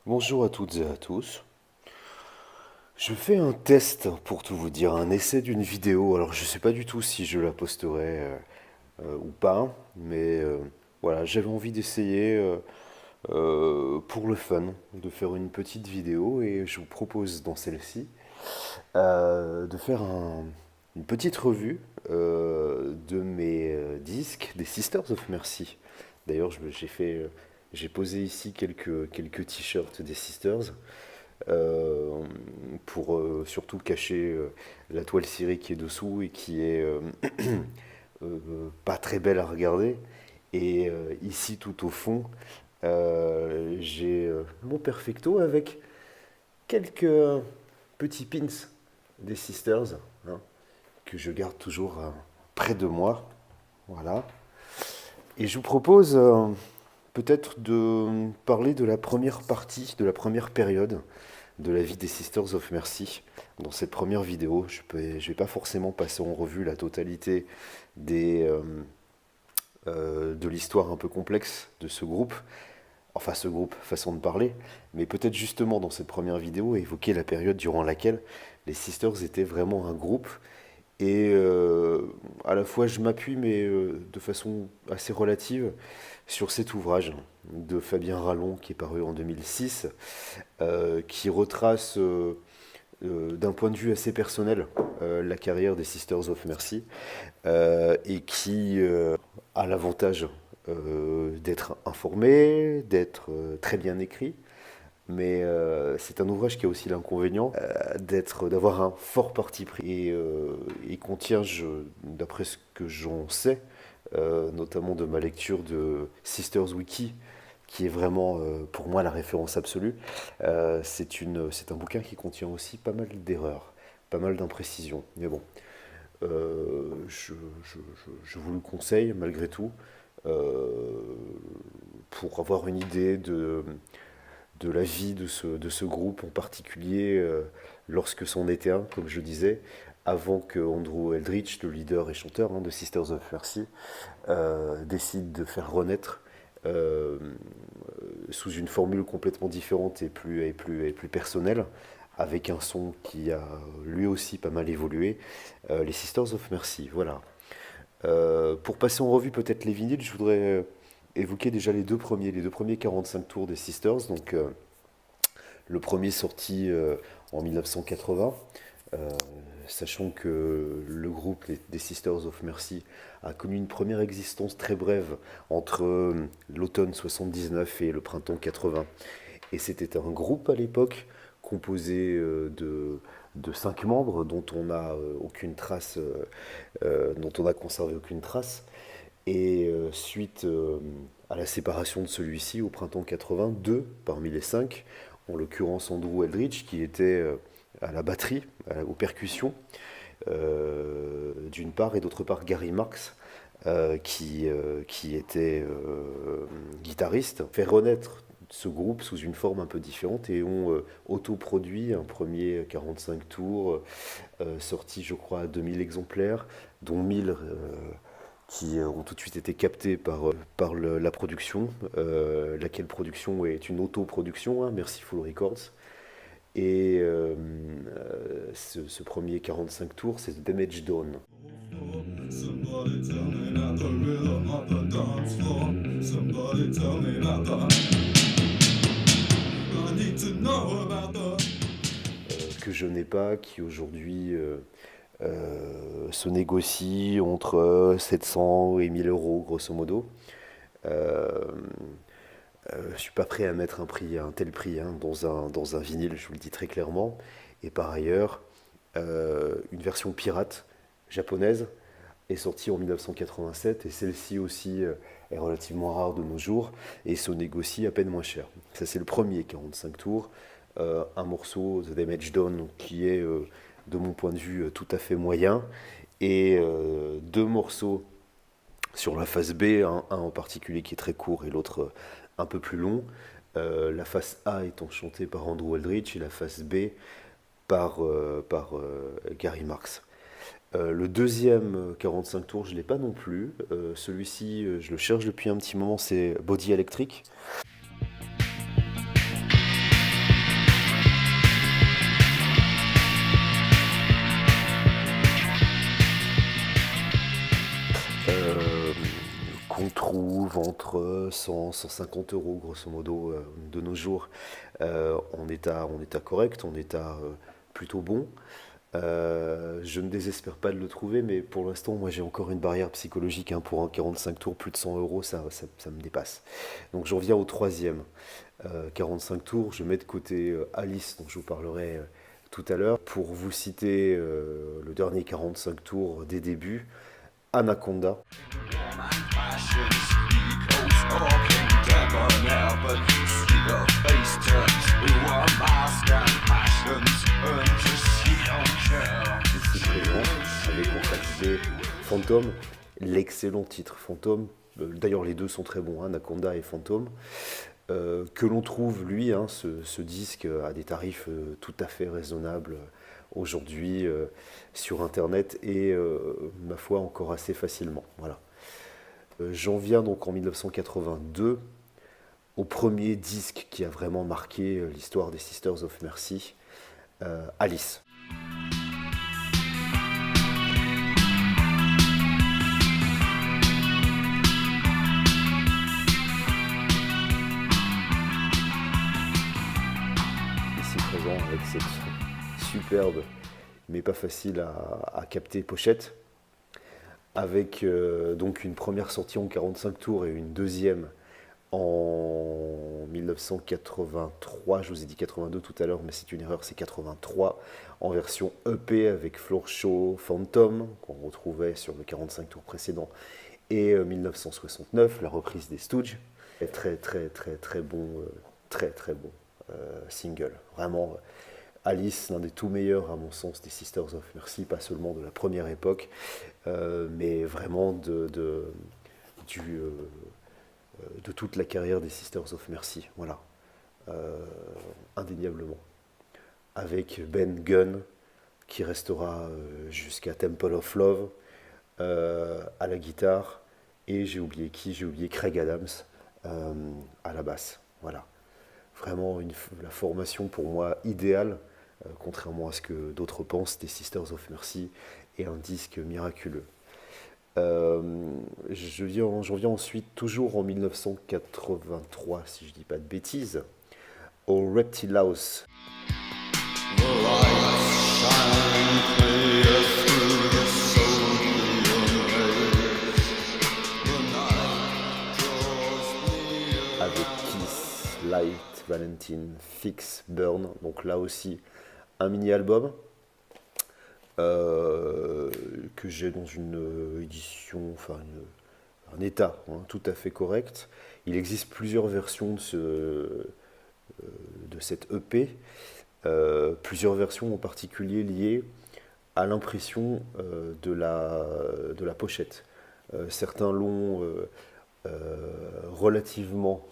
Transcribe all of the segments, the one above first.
Bonjour à toutes et à tous. Je fais un test pour tout vous dire, un essai d'une vidéo. Alors je sais pas du tout si je la posterai ou pas, mais voilà, j'avais envie d'essayer pour le fun, de faire une petite vidéo et je vous propose dans celle-ci de faire une petite revue de mes disques des Sisters of Mercy. D'ailleurs, j'ai posé ici quelques t-shirts des Sisters euh, pour surtout cacher la toile cirée qui est dessous et qui est pas très belle à regarder. Et ici, tout au fond, j'ai mon perfecto avec quelques petits pins des Sisters, hein, que je garde toujours près de moi. Voilà. Et je vous propose peut-être de parler de la première partie, de la première période de la vie des Sisters of Mercy. Dans cette première vidéo, je vais pas forcément passer en revue la totalité de l'histoire un peu complexe de ce groupe, enfin ce groupe, façon de parler, mais peut-être justement dans cette première vidéo évoquer la période durant laquelle les Sisters étaient vraiment un groupe. Et à la fois je m'appuie, mais de façon assez relative, sur cet ouvrage de Fabien Rallon qui est paru en 2006, qui retrace d'un point de vue assez personnel la carrière des Sisters of Mercy et qui a l'avantage d'être informé, d'être très bien écrit. Mais c'est un ouvrage qui a aussi l'inconvénient d'avoir un fort parti pris et contient, d'après ce que j'en sais, notamment de ma lecture de Sisters Wiki, qui est vraiment pour moi la référence absolue. C'est un bouquin qui contient aussi pas mal d'erreurs, pas mal d'imprécisions. Mais bon, je vous le conseille malgré tout euh, pour avoir une idée de la vie de ce groupe en particulier lorsque c'en était un, comme je disais, avant que Andrew Eldritch, le leader et chanteur de Sisters of Mercy, décide de faire renaître euh, sous une formule complètement différente et plus personnelle, avec un son qui a lui aussi pas mal évolué, les Sisters of Mercy. Voilà. Pour passer en revue peut-être les vinyles, je voudrais évoquer déjà les deux premiers 45 tours des Sisters. Donc le premier sorti en 1980, euh, sachant que le groupe des Sisters of Mercy a connu une première existence très brève entre l'automne 79 et le printemps 80. Et c'était un groupe à l'époque composé de 5 membres dont on n'a aucune trace, dont on a conservé aucune trace. Et suite à la séparation de celui-ci au printemps 80, deux parmi les cinq, en l'occurrence Andrew Eldritch qui était à la batterie, aux percussions, d'une part, et d'autre part Gary Marks, qui était guitariste, fait renaître ce groupe sous une forme un peu différente et ont autoproduit un premier 45 tours sorti je crois à 2000 exemplaires, dont 1000 qui ont tout de suite été captés par la production, laquelle production est une autoproduction, hein, Merciful Records. Et ce premier 45 tours, c'est The Damage Done. Somebody tell me not the rhythm of the dance floor. Somebody tell me not the. I need to know about the. Que je n'ai pas, qui aujourd'hui se négocie entre 700 et 1000 euros, grosso modo. Euh, je suis pas prêt à mettre un tel prix hein, dans un vinyle, je vous le dis très clairement. Et par ailleurs, une version pirate japonaise est sortie en 1987 et celle-ci aussi est relativement rare de nos jours et se négocie à peine moins cher. Ça c'est le premier 45 tours. Un morceau, The Damage Done, qui est de mon point de vue tout à fait moyen et deux morceaux sur la face B, un en particulier qui est très court et l'autre un peu plus long. La face A étant chantée par Andrew Eldritch et la face B par Gary Marks. Le deuxième 45 tours, je ne l'ai pas non plus. Celui-ci, je le cherche depuis un petit moment, c'est Body Electric. qu'on trouve entre 100 150 euros grosso modo de nos jours, en état correct, en état plutôt bon. Je ne désespère pas de le trouver, mais pour l'instant, moi j'ai encore une barrière psychologique, hein, pour un 45 tours, plus de 100 euros, ça me dépasse. Donc j'en viens au troisième. 45 tours, je mets de côté Alice, dont je vous parlerai tout à l'heure. Pour vous citer le dernier 45 tours des débuts, Anaconda. Ici présent, avec en face Phantom, l'excellent titre Phantom. D'ailleurs, les deux sont très bons, hein, Anaconda et Phantom. Que l'on trouve, lui, hein, ce disque à des tarifs tout à fait raisonnables aujourd'hui sur Internet et, ma foi, encore assez facilement. Voilà. J'en viens donc en 1982 au premier disque qui a vraiment marqué l'histoire des Sisters of Mercy, Alice. Ici présent avec cette superbe mais pas facile à capter pochette, avec donc une première sortie en 45 tours et une deuxième en 1983, je vous ai dit 82 tout à l'heure, mais c'est une erreur, c'est 83, en version EP avec Floor Show Phantom, qu'on retrouvait sur le 45 tours précédent, et 1969, la reprise des Stooges. Très très très très bon, single. Vraiment, Alice, l'un des tout meilleurs à mon sens des Sisters of Mercy, pas seulement de la première époque, mais vraiment de toute la carrière des Sisters of Mercy, voilà, indéniablement. Avec Ben Gunn, qui restera jusqu'à Temple of Love, à la guitare, et j'ai oublié Craig Adams à la basse, voilà. Vraiment la formation pour moi idéale, contrairement à ce que d'autres pensent, des Sisters of Mercy, et un disque miraculeux. J'en viens ensuite, toujours en 1983, si je dis pas de bêtises, au Reptile House. Avec Kiss, Light, Valentine, Fix, Burn, donc là aussi un mini-album. Que j'ai dans une édition, enfin un état, hein, tout à fait correct. Il existe plusieurs versions de cette EP, plusieurs versions en particulier liées à l'impression de la pochette. Certains l'ont relativement,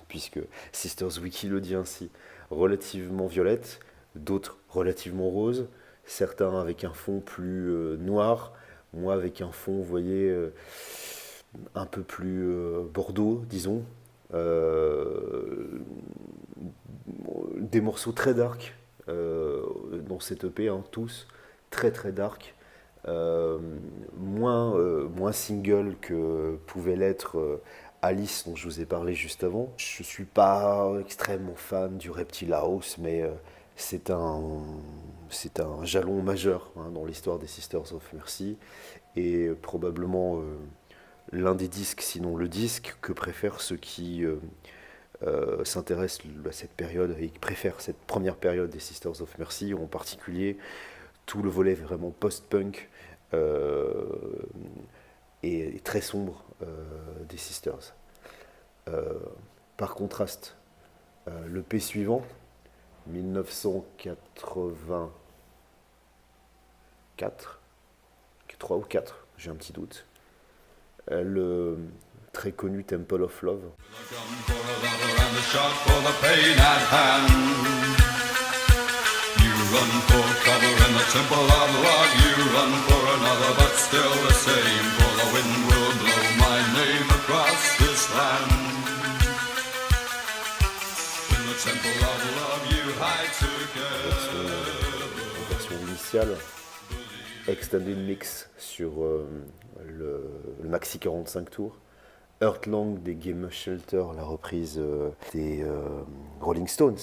puisque Sisters Wiki le dit ainsi, relativement violette, d'autres relativement rose, certains avec un fond plus noir, moi avec un fond, vous voyez, un peu plus bordeaux, disons. Des morceaux très dark dans cette EP, hein, tous très très dark. Moins single que pouvait l'être Alice, dont je vous ai parlé juste avant. Je ne suis pas extrêmement fan du Reptile House, mais c'est un jalon majeur, hein, dans l'histoire des Sisters of Mercy, et probablement l'un des disques, sinon le disque, que préfèrent ceux qui s'intéressent à cette période et qui préfèrent cette première période des Sisters of Mercy, en particulier tout le volet vraiment post-punk et très sombre des Sisters. Par contraste, le P suivant, 1984, 3 ou 4, j'ai un petit doute, le très connu Temple of Love. Run for cover in the temple of love. You run for another, but still the same. For the wind will blow my name across this land. In the temple of love, you hide together. En version initiale, extended mix sur le maxi 45 tours. Earthlang des Game of Shelter, la reprise des Rolling Stones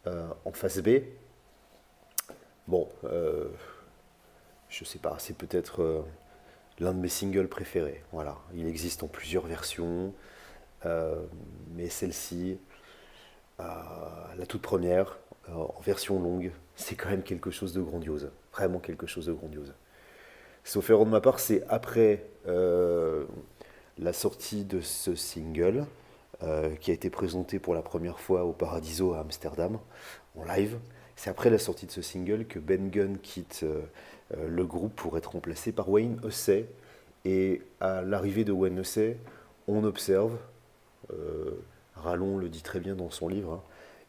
en face B. Bon, je sais pas, c'est peut-être l'un de mes singles préférés. Voilà, il existe en plusieurs versions, mais celle-ci, la toute première, en version longue, c'est quand même quelque chose de grandiose. Vraiment quelque chose de grandiose. Sauf erreur de ma part, c'est après la sortie de ce single, qui a été présenté pour la première fois au Paradiso à Amsterdam, en live. C'est après la sortie de ce single que Ben Gunn quitte le groupe pour être remplacé par Wayne Hussey. Et à l'arrivée de Wayne Hussey, on observe, Rallon le dit très bien dans son livre, hein,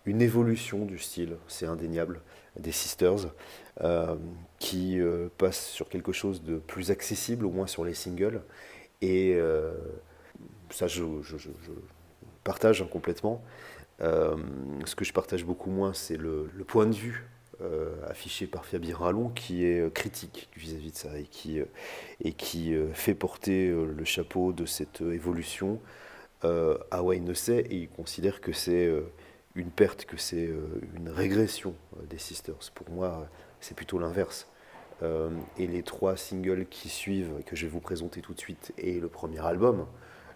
une évolution du style, c'est indéniable, des Sisters, qui passe sur quelque chose de plus accessible, au moins sur les singles. Et ça, je partage hein, complètement. Ce que je partage beaucoup moins, c'est le point de vue affiché par Fabien Rallon, qui est critique vis-à-vis de ça et qui fait porter le chapeau de cette évolution à Wayne Hussey, et il considère que c'est une perte, que c'est une régression des Sisters. Pour moi, c'est plutôt l'inverse. Et les 3 singles qui suivent, que je vais vous présenter tout de suite, et le premier album,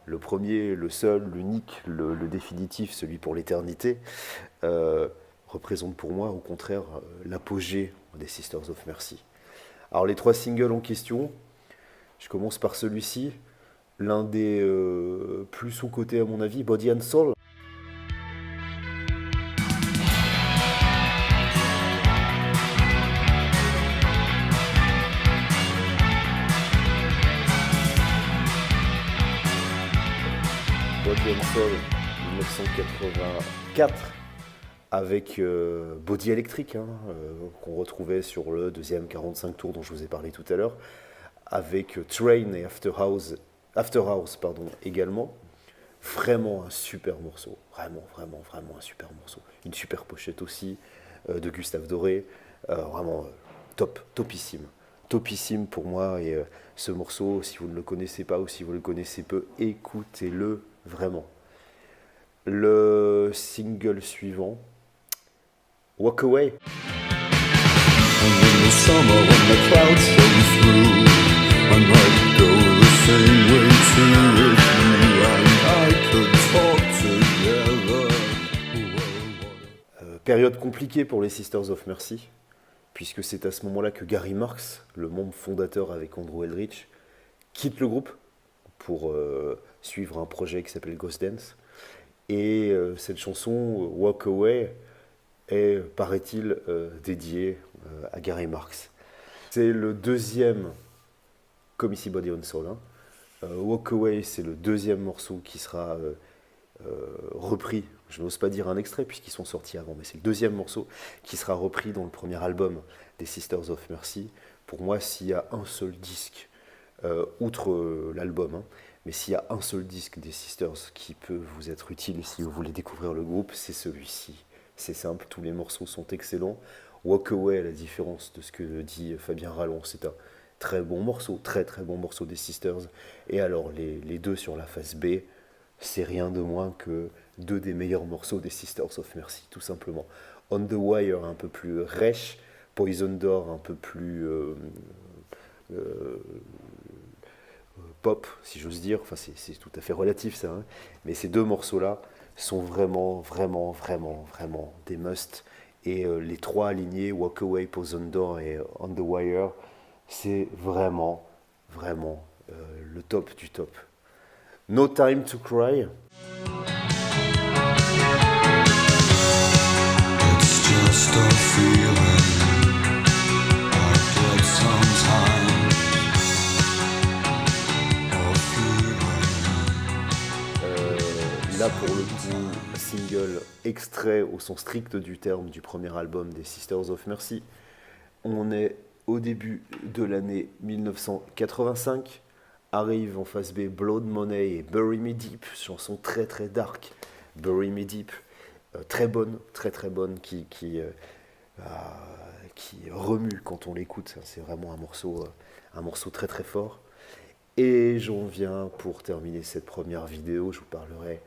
le premier, le seul, l'unique, le définitif, celui pour l'éternité, représente pour moi au contraire l'apogée des Sisters of Mercy. Alors les 3 singles en question, je commence par celui-ci, l'un des plus sous-cotés à mon avis, Body and Soul. Body and Soul 1984 avec Body Electric hein, qu'on retrouvait sur le deuxième 45 tours dont je vous ai parlé tout à l'heure, avec Train et After Hours également. Vraiment un super morceau, vraiment un super morceau. Une super pochette aussi de Gustave Doré, vraiment topissime pour moi. Et ce morceau, si vous ne le connaissez pas ou si vous le connaissez peu, écoutez-le vraiment. Le single suivant, Walk Away. And in the summer when the clouds come through, I might go the same way too if you and I could talk together. Période compliquée pour les Sisters of Mercy, puisque c'est à ce moment-là que Gary Marks, le membre fondateur avec Andrew Eldritch, quitte le groupe pour suivre un projet qui s'appelle Ghost Dance. Et cette chanson, Walk Away, est, paraît-il, dédiée à Gary Marks. C'est le deuxième, comme ici Body and Soul, hein. Walk Away, c'est le deuxième morceau qui sera repris, je n'ose pas dire un extrait puisqu'ils sont sortis avant, mais c'est le deuxième morceau qui sera repris dans le premier album des Sisters of Mercy. Pour moi, s'il y a un seul disque, outre l'album, hein, mais s'il y a un seul disque des Sisters qui peut vous être utile si vous voulez découvrir le groupe, c'est celui-ci. C'est simple, tous les morceaux sont excellents. Walk Away, à la différence de ce que dit Fabien Rallon, c'est un très bon morceau, très bon morceau des Sisters. Et alors, les deux sur la face B, c'est rien de moins que 2 des meilleurs morceaux des Sisters of Mercy, tout simplement. On the Wire, un peu plus rêche, Poison Door, un peu plus pop, si j'ose dire. Enfin, c'est tout à fait relatif, ça. Hein. Mais ces 2 morceaux-là sont vraiment des musts. Et les 3 alignés, Walk Away, Poison Door et On the Wire, c'est vraiment le top du top. No Time to Cry. It's just a feeling I get sometimes. Là pour le coup, single extrait au sens strict du terme du premier album des Sisters of Mercy. On est au début de l'année 1985. Arrive en face B Blood Money et Bury Me Deep, chanson très dark. Bury Me Deep, très bonne, qui remue quand on l'écoute. C'est vraiment un morceau très fort. Et j'en viens pour terminer cette première vidéo, je vous parlerai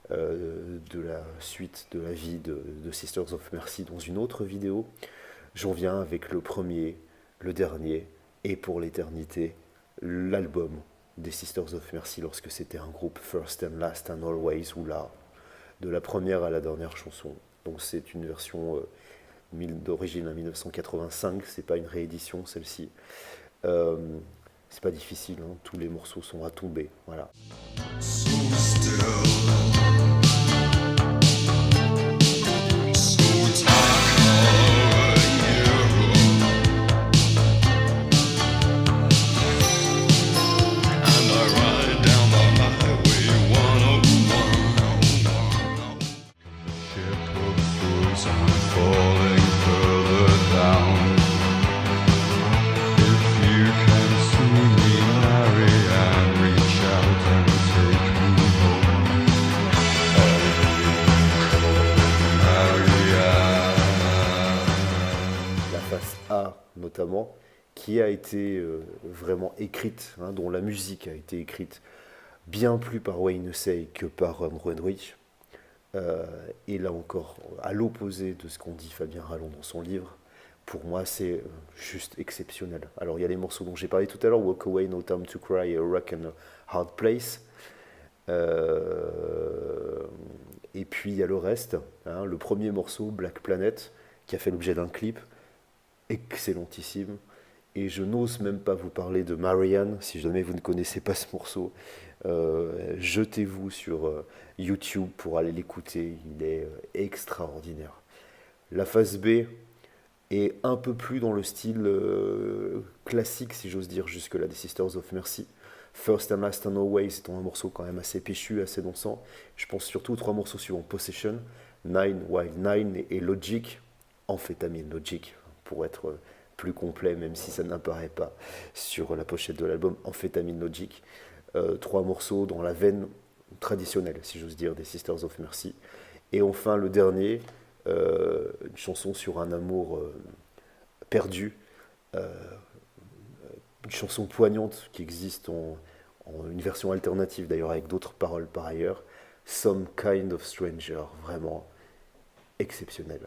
de la suite de la vie de Sisters of Mercy dans une autre vidéo. J'en viens avec le premier, le dernier, et pour l'éternité, l'album des Sisters of Mercy lorsque c'était un groupe First and Last and Always, ou là, de la première à la dernière chanson. Donc c'est une version d'origine en 1985, c'est pas une réédition celle-ci. C'est pas difficile, hein, tous les morceaux sont à tomber, voilà. So still, so dark over you, and I ride down the highway 101. Ship of fools, I'm falling further down. If you can see me, Marianne, reach out and take me home. Marianne. La face A notamment, qui a été vraiment écrite, hein, dont la musique a été écrite bien plus par Wayne Hussey que par Andrew Henrich. Et là encore, à l'opposé de ce qu'en dit Fabien Rallon dans son livre, pour moi c'est juste exceptionnel. Alors il y a les morceaux dont j'ai parlé tout à l'heure, Walk Away, No Time to Cry, A Rock and a Hard Place. Et puis il y a le reste, hein, le premier morceau, Black Planet, qui a fait l'objet d'un clip, excellentissime. Et je n'ose même pas vous parler de Marianne, si jamais vous ne connaissez pas ce morceau. Jetez-vous sur YouTube pour aller l'écouter, il est extraordinaire. La phase B est un peu plus dans le style classique, si j'ose dire, jusque-là, des Sisters of Mercy. First and Last and Always, c'est un morceau quand même assez péchu, assez dansant. Je pense surtout aux 3 morceaux suivants, Possession, Nine, Wild Nine et Logic, Amphétamine Logic, pour être plus complet, même si ça n'apparaît pas sur la pochette de l'album, Amphétamine Logic. 3 morceaux dans la veine traditionnelle, si j'ose dire, des Sisters of Mercy. Et enfin, le dernier, une chanson sur un amour perdu, une chanson poignante qui existe en une version alternative d'ailleurs avec d'autres paroles par ailleurs, Some Kind of Stranger, vraiment exceptionnel.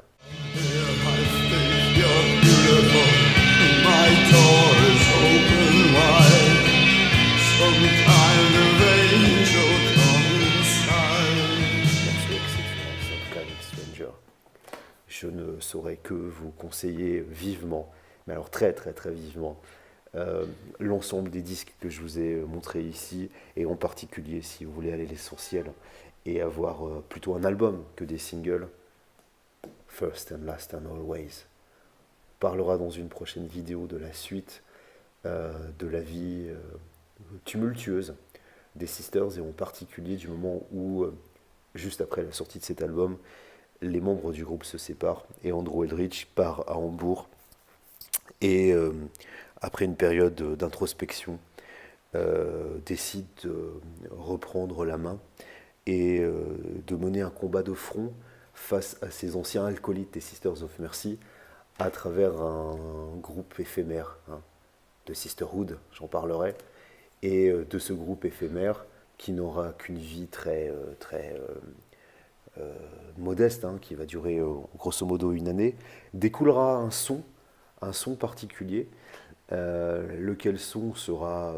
You're beautiful, my door is open wide. Some kind of angel come inside. Morceau exceptionnel, Some Kind of Stranger. Je ne saurais que vous conseiller vivement, mais alors très très très vivement, l'ensemble des disques que je vous ai montrés ici, et en particulier si vous voulez aller à l'essentiel et avoir plutôt un album que des singles, First and Last and Always. On parlera dans une prochaine vidéo de la suite de la vie tumultueuse des Sisters, et en particulier du moment où, juste après la sortie de cet album, les membres du groupe se séparent et Andrew Eldritch part à Hambourg, et après une période d'introspection décide de reprendre la main et de mener un combat de front face à ces anciens alcoolites des Sisters of Mercy à travers un groupe éphémère, hein, de Sisterhood, j'en parlerai, et de ce groupe éphémère qui n'aura qu'une vie très modeste, hein, qui va durer grosso modo 1 année, découlera un son particulier, lequel son sera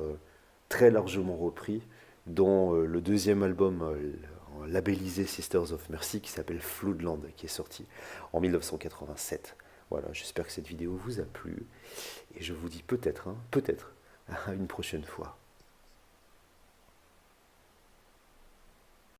très largement repris dans le deuxième album labellisé Sisters of Mercy qui s'appelle Floodland, qui est sorti en 1987. Voilà, j'espère que cette vidéo vous a plu et je vous dis peut-être à une prochaine fois.